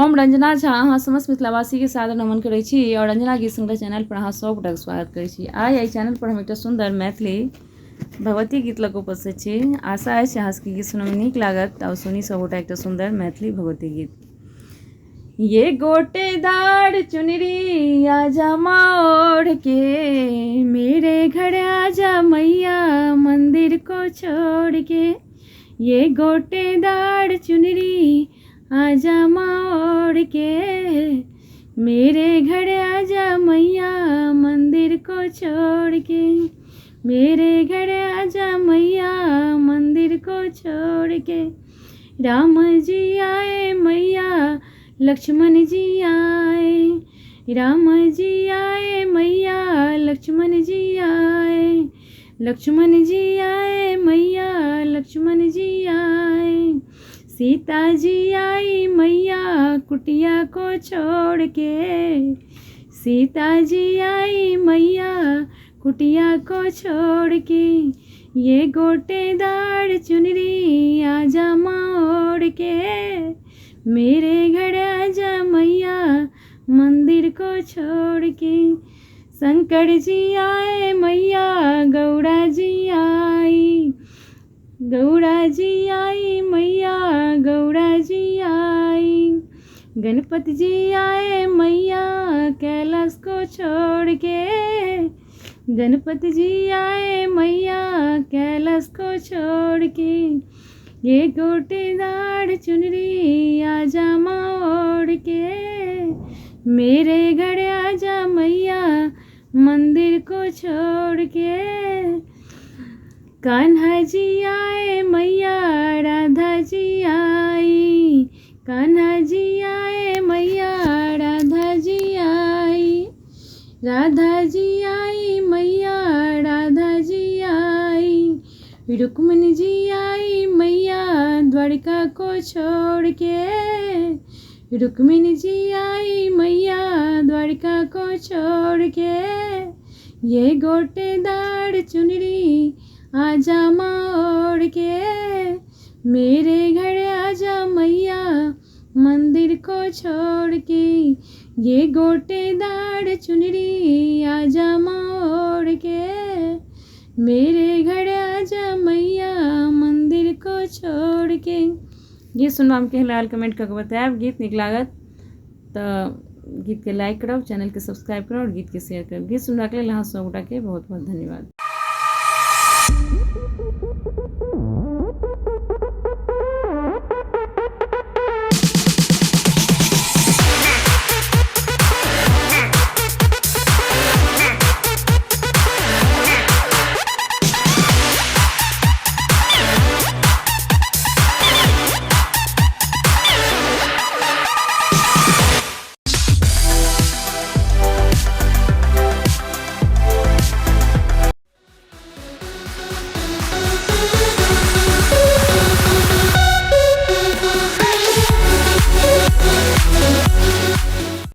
हम रंजना झा अहाँ समस्त मिथिलावासी के सादर नमन करैत छी और रंजना गीत संग्रह चैनल पर अहाँ सब गोटाके स्वागत करैत छी। आइ एहि चैनल पर हम एकटा सुंदर मैथिली भगवती गीत लऽ कऽ उपस्थित छी। आशा अछि अहाँ सबके गीत सुनैमे नीक लागत और सुनी सब गोटा एकटा सुंदर मैथिली भगवती गीत। ये गोटेदार चुनरी आजा मोड़ के, मेरे घर आजा मैया मंदिर को छोड़ के। ये गोटेदार चुनरी आजा मोड़ के, मेरे घर आजा मैया मंदिर को छोड़ के। मेरे घर आजा मैया मंदिर को छोड़ के। राम जी आए मैया लक्ष्मण जी आए, राम जी आए मैया लक्ष्मण जी आए, लक्ष्मण जी आए मैया लक्ष्मण जी आए। सीता जी आई मैया कुटिया को छोड़ के, सीता जी आई मैया कुटिया को छोड़ के। ये गोटेदार चुनरी आजा मोड़ के, मेरे घर आजा मैया मंदिर को छोड़ के। शंकर जी आए मैया गौड़ा जी आई, गौड़ा जी आई मैया गौड़ा जी आई। गणपति जी आए मैया कैलाश को छोड़ के, गणपति जी आए मैया कैलाश को छोड़ के। ये गोटेदार चुनरी आजा मोड़ के, मेरे घर आजा मैया मंदिर को छोड़ के। कान्हा जी आए मैया राधा जी आई, कान्हा जी आए मैया राधा जी आई, राधा जी आई मैया राधा जी आई। रुक्मिणी जी आई मैया द्वारिका को छोड़ के, रुक्मिणी जी आई मैया द्वारिका को छोड़ के। ये गोटेदार चुनरी आजा मोड़ के, मेरे घर आजा मैया मंदिर को छोड़ के। ये गोटेदार चुनरी आजा मोड़ के, मेरे घर आजा मैया मंदिर को छोड़ के। गीत सुनवा में केहन लागल कमेंट करके बतायब। गीत नीक लागत तो गीत के लाइक करब, चैनल के सब्सक्राइब करब और गीत के शेयर करब। गीत सुनवा के लेल अहाँ सब गोटा के बहुत बहुत धन्यवाद।